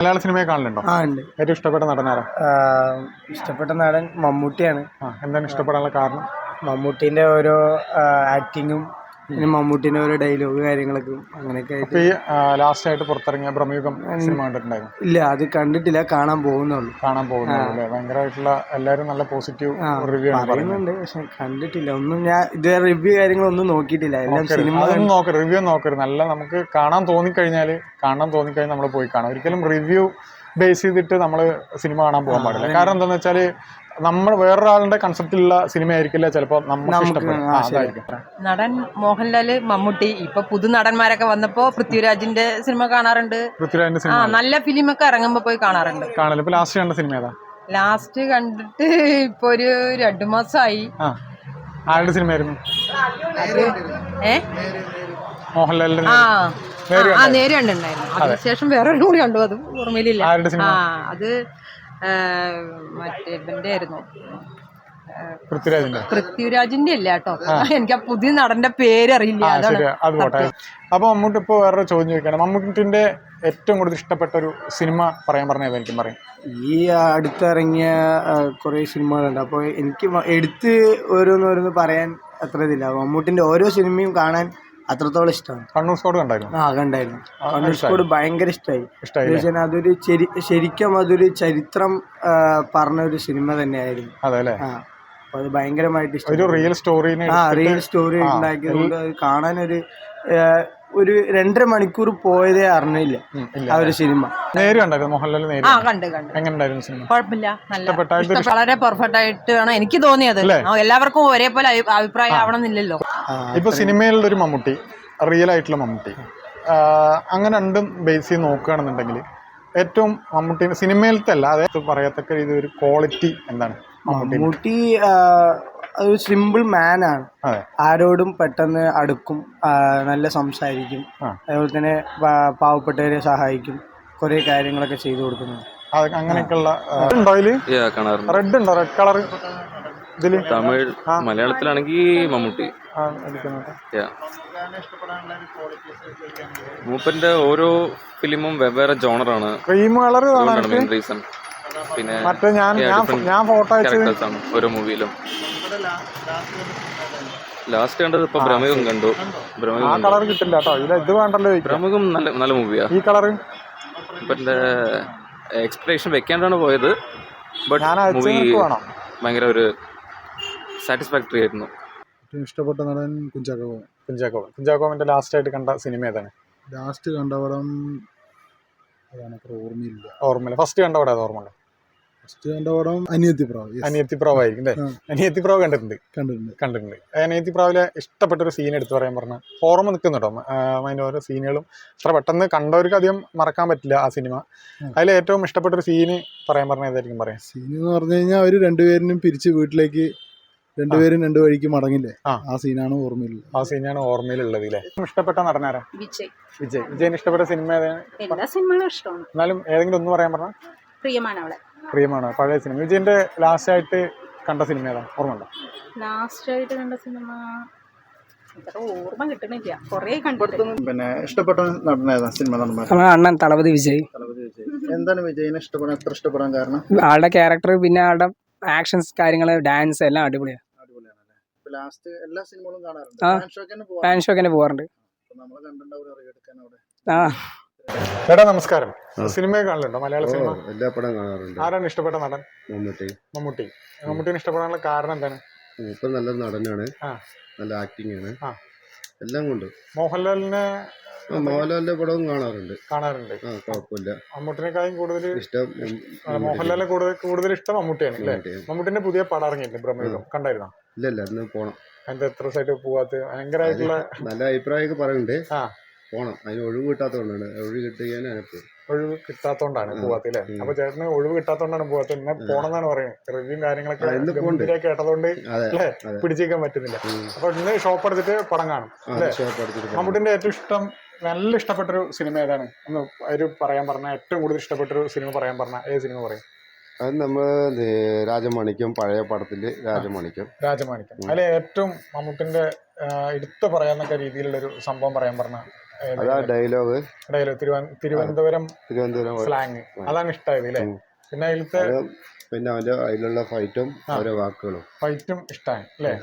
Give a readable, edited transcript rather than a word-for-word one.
മലയാള സിനിമയെ കാണലുണ്ടോ? ഉണ്ട്. ഏറ്റവും ഇഷ്ടപ്പെട്ട നടനാരാ? ഇഷ്ടപ്പെട്ട നടൻ മമ്മൂട്ടിയാണ്. എന്താണ് ഇഷ്ടപ്പെടാനുള്ള കാരണം? മമ്മൂട്ടിന്റെ ഓരോ ആക്ടിങ്ങും പിന്നെ മമ്മൂട്ടിന്റെ ഓരോ ഡയലോഗ് കാര്യങ്ങളൊക്കെ അങ്ങനെയൊക്കെ അപ്പൊ ഈ ലാസ്റ്റ് ആയിട്ട് പുറത്തിറങ്ങിയ ബ്രഹ്മയുഗം സിനിമ കണ്ടിട്ടുണ്ടായിരുന്നു? ഇല്ല, അത് കണ്ടിട്ടില്ല, കാണാൻ പോകുന്നുള്ളൂ. അല്ലേ? ഭയങ്കരമായിട്ടുള്ള എല്ലാവരും നല്ല പോസിറ്റീവ് റിവ്യൂ പറയുന്നുണ്ട്, പക്ഷെ കണ്ടിട്ടില്ല. ഒന്നും ഞാൻ ഇത് റിവ്യൂ കാര്യങ്ങളൊന്നും നോക്കിയിട്ടില്ല. എല്ലാം സിനിമ റിവ്യൂ നോക്കരുത്. നല്ല നമുക്ക് കാണാൻ തോന്നിക്കഴിഞ്ഞാൽ നമ്മൾ പോയി കാണാം. ഒരിക്കലും റിവ്യൂ ബേസ് ചെയ്തിട്ട് നമ്മൾ സിനിമ കാണാൻ പോകാൻ പാടില്ല. കാരണം എന്താണെന്ന് വെച്ചാൽ നമ്മൾ വേറൊരാളുടെ കൺസെപ്റ്റിലുള്ള സിനിമ ആയിരിക്കില്ല ചിലപ്പോൾ നമുക്ക് ഇഷ്ടപ്പെടും. നടൻ മോഹൻലാല്, മമ്മൂട്ടി, ഇപ്പൊ പുതു നടന്മാരൊക്കെ വന്നപ്പോ പൃഥ്വിരാജിന്റെ സിനിമ കാണാറുണ്ട്. പൃഥ്വിരാജിന്റെ സിനിമ നല്ല ഫിലിമൊക്കെ ഇറങ്ങുമ്പോ പോയി കാണാറുണ്ട്. ഇപ്പൊ ലാസ്റ്റ് കണ്ട സിനിമ ഏതാ? ലാസ്റ്റ് കണ്ടിട്ട് ഇപ്പൊ ഒരു 2 മാസമായി. ആരുടെ സിനിമയായിരുന്നു? മോഹൻലാലിന്റെ നേര് കണ്ടുണ്ടായിരുന്നു. അതിനുശേഷം വേറെ കൂടി കണ്ടു, അത് ഓർമ്മയിലില്ല. അത് മറ്റേ ഇവന്റെ ആയിരുന്നു, പൃഥ്വിരാജിന്റെ അല്ല കേട്ടോ. എനിക്ക് ആ പുതിയ നടന്റെ പേര് അറിയില്ല. അത് പോട്ടെ. അപ്പൊ മമ്മൂട്ടി ഇപ്പൊ വേറെ ചോദ്യം ചോദിക്കണം. മമ്മൂട്ടിന്റെ ഏറ്റവും കൂടുതൽ ഇഷ്ടപ്പെട്ട ഒരു സിനിമ പറഞ്ഞാൽ എനിക്കും പറയും. ഈ അടുത്തിറങ്ങിയ കുറെ സിനിമകളുണ്ട്. അപ്പോൾ എനിക്ക് എടുത്ത് ഓരോന്നോരോന്ന് പറയാൻ അത്ര ഇതില്ല. മമ്മൂട്ടിന്റെ ഓരോ സിനിമയും കാണാൻ അത്രത്തോളം ഇഷ്ടമാണ്. കണ്ണൂർ സ്കോഡ് കണ്ടായിരുന്നു? കണ്ടായിരുന്നു. കണ്ണൂർ സ്കോഡ് ഭയങ്കര ഇഷ്ടമായി. അതൊരു ശരിക്കും അതൊരു ചരിത്രം പറഞ്ഞ ഒരു സിനിമ തന്നെയായിരുന്നു. അതെല്ലേ? അത് ഭയങ്കരമായിട്ട് ഇഷ്ടം. റിയൽ സ്റ്റോറി ഉണ്ടാക്കിയതുകൊണ്ട് അത് കാണാൻ ഒരു 2.5 മണിക്കൂർ പോയതേ അറിഞ്ഞില്ല ആ ഒരു സിനിമ. മോഹൻലാൽ എങ്ങനെയുണ്ടായിരുന്നു സിനിമ? കുഴപ്പമില്ല, വളരെ പെർഫെക്റ്റ് ആയിട്ടാണ് എനിക്ക് തോന്നിയത്. എല്ലാവർക്കും ഒരേപോലെ അഭിപ്രായം ആവണമെന്നില്ലല്ലോ. ഇപ്പൊ സിനിമയിലുള്ള ഒരു മമ്മൂട്ടി, റിയൽ ആയിട്ടുള്ള മമ്മൂട്ടി, അങ്ങനെ രണ്ടും ബേസ് ചെയ്ത് നോക്കുകയാണെന്നുണ്ടെങ്കിൽ ഏറ്റവും മമ്മൂട്ടി സിനിമയിലത്തെ അല്ല അതായത് പറയത്തക്ക രീതി ഒരു ക്വാളിറ്റി എന്താണ്? മമ്മൂട്ടി ഒരു സിമ്പിൾ മാൻ ആണ്. ആരോടും പെട്ടെന്ന് അടുക്കും, നല്ല സംസാരിക്കും, അതുപോലെ തന്നെ പാവപ്പെട്ടവരെ സഹായിക്കും, കുറെ കാര്യങ്ങളൊക്കെ ചെയ്തു കൊടുക്കുന്നു. അങ്ങനെയൊക്കെയുള്ള റെഡ് ഉണ്ടോ? റെഡ് കളർ ഇതില് തമിഴ് മലയാളത്തിലാണെങ്കിൽ മമ്മൂട്ടി. മൂപ്പന്റെ ഓരോ ഫിലിമും വെവ്വേറെ ജോണറാണ്. Cream colour reason. പിന്നെ ഞാൻ ഫോട്ടോ ഓരോ മൂവിയിലും. ലാസ്റ്റ് കണ്ടത് ഇപ്പൊ ബ്രഹ്മയുഗം കണ്ടു. കളർ കിട്ടില്ല കേട്ടോ. ഇത് വേണ്ടല്ലോ. ബ്രഹ്മയുഗം നല്ല മൂവിയാ. ഈ കളർ ഇപ്പൊ എക്സ്പെക്ടേഷൻ വെക്കാണ്ടാണ് പോയത്. ബട്ട് മൂവി ഭയങ്കര ഒരു സാറ്റിസ്ഫാക്ടറി ആയിരുന്നു. ഇഷ്ടപ്പെട്ട നടൻ കുഞ്ചാക്കോവിന്റെ ലാസ്റ്റ് ആയിട്ട് കണ്ട സിനിമ ഏതാണ്? ലാസ്റ്റ് കണ്ട പടം ഓർമ്മയില്ല. ഫസ്റ്റ് കണ്ട പടം ഓർമ്മ? ഫസ്റ്റ് കണ്ട പടം അനിയത്തിപ്രാവ് ആയിരിക്കും അല്ലേ? അനിയത്തിപ്രാവ് കണ്ടിട്ടുണ്ട്. അനിയത്തിപ്രാവിലെ ഇഷ്ടപ്പെട്ട ഒരു സീൻ എടുത്ത് പറയാൻ പറഞ്ഞാൽ ഓർമ്മ നിൽക്കുന്നുണ്ടോ? അതിൻ്റെ ഓരോ സീനുകളും അത്ര പെട്ടെന്ന് കണ്ടവർക്ക് അധികം മറക്കാൻ പറ്റില്ല ആ സിനിമ. അതിൽ ഏറ്റവും ഇഷ്ടപ്പെട്ട ഒരു സീന് പറയാൻ പറഞ്ഞാൽ ഏതായിരിക്കും പറയാം? സീൻ എന്ന് പറഞ്ഞു കഴിഞ്ഞാൽ അവർ രണ്ടുപേരും പിരിച്ച് വീട്ടിലേക്ക് രണ്ടുപേരും 2 വഴിക്ക് മടങ്ങില്ലേ, ആ സീനാണ് ഓർമ്മയിലുള്ളത്. ഇഷ്ടപ്പെട്ട നടനാരാ? വിജയന് ഇഷ്ടപ്പെട്ട സിനിമ ഏതാണ്? എല്ലാ സിനിമകളും ഇഷ്ടമാണ്. എന്നാലും ഏതെങ്കിലും ഒന്ന് പറയാൻ പറഞ്ഞാൽ? പ്രിയമാണ്. പഴയ സിനിമ. വിജയന്റെ ലാസ്റ്റ് ആയിട്ട് കണ്ട സിനിമ ഏതാ? ഓർമ്മ? ലാസ്റ്റ് ആയിട്ട് കണ്ട സിനിമ ഓർമ്മ കിട്ടണില്ല, കൊറേ കണ്ടിട്ടുണ്ട്. പിന്നെ ഇഷ്ടപ്പെട്ട നടൻ ഏതാ? സിനിമ നടൻ? അണ്ണൻ തളപതി വിജയ്. എന്താണ് വിജയനെ എത്ര ഇഷ്ടപ്പെടാൻ കാരണം? ആളുടെ ക്യാരക്ടർ, പിന്നെ ആളുടെ ആക്ഷൻസ്, കാര്യങ്ങള്, ഡാൻസ് എല്ലാം അടിപൊളിയാണ്. ലാസ്റ്റ് എല്ലാ സിനിമകളും കാണാറുണ്ട്. ഫാൻ ഷോക്ക് പോകാറുണ്ട്. ചേട്ടാ നമസ്കാരം. സിനിമ കാണലുണ്ടോ? മലയാള സിനിമ എല്ലാ പടം കാണാറുണ്ട്. ആരാണ് ഇഷ്ടപ്പെട്ട നടൻ? മമ്മൂട്ടിനെ ഇഷ്ടപ്പെടാനുള്ള കാരണം എന്താണ്? മൂപ്പർ നല്ല നടനാണ്, നല്ല ആക്ടിങ് ആണ്, എല്ലാം കൊണ്ട്. മോഹൻലാലിന്റെ പടവും കാണാറുണ്ട്. കുഴപ്പമില്ല. മമ്മൂട്ടിനെക്കാളും കൂടുതൽ ഇഷ്ടം മോഹൻലാലിനെ കൂടുതൽ ഇഷ്ടം മമ്മൂട്ടിയാണ് അല്ലേ? മമ്മൂട്ടിന്റെ പുതിയ പടം ഇറങ്ങിയിട്ടുണ്ട് ബ്രഹ്മയുഗം, കണ്ടായിരുന്നോ? ഇല്ല, ഇന്ന് പോണം. അതിന്റെ എത്ര സൈറ്റ് പോവാത്ത ഭയങ്കരമായിട്ടുള്ള നല്ല അഭിപ്രായമൊക്കെ പറയുന്നുണ്ട്. പോണം. അതിന് ഒഴിവ് കിട്ടാത്തതുകൊണ്ടാണ്. ഒഴിവ് കിട്ടാത്തോണ്ടാണ് പോവാത്തില്ലേ? അപ്പൊ ചേട്ടന് ഒഴിവ് കിട്ടാത്തോണ്ടാണ് പോവാത്ത. എന്നെ പോണെന്നാണ് പറയുന്നത്. റിവ്യൂ കാര്യങ്ങളൊക്കെ കേട്ടതുകൊണ്ട് അല്ലേ പിടിച്ചേക്കാൻ പറ്റുന്നില്ല. അപ്പൊ ഇന്ന് ഷോപ്പ് എടുത്തിട്ട് പടം കാണും അല്ലേ? മമ്മൂട്ടിന്റെ ഏറ്റവും നല്ല ഇഷ്ടപ്പെട്ടൊരു സിനിമ ഏതാണ്? ഒന്ന് ഒരു പറയാൻ പറഞ്ഞാൽ ഏറ്റവും കൂടുതൽ ഇഷ്ടപ്പെട്ടൊരു സിനിമ പറയാൻ പറഞ്ഞാൽ ഏത് സിനിമ പറയും? അത് നമ്മൾ രാജമാണിക്യം, പഴയ പടത്തില് രാജമാണിക്യം. അതിലെ ഏറ്റവും മമ്മൂട്ടിന്റെ എടുത്തു പറയാന്നൊക്കെ രീതിയിലുള്ളൊരു സംഭവം പറയാൻ പറഞ്ഞാൽ അതാ ഡയലോഗ് തിരുവനന്തപുരം സ്ലാങ് അതാണ് ഇഷ്ടമായത് അല്ലേ? പിന്നെ അതിലത്തെ പിന്നെ അതിലുള്ള ഫൈറ്റും ഓരോ വാക്കുകളും ഇഷ്ടമാണ് അല്ലേ?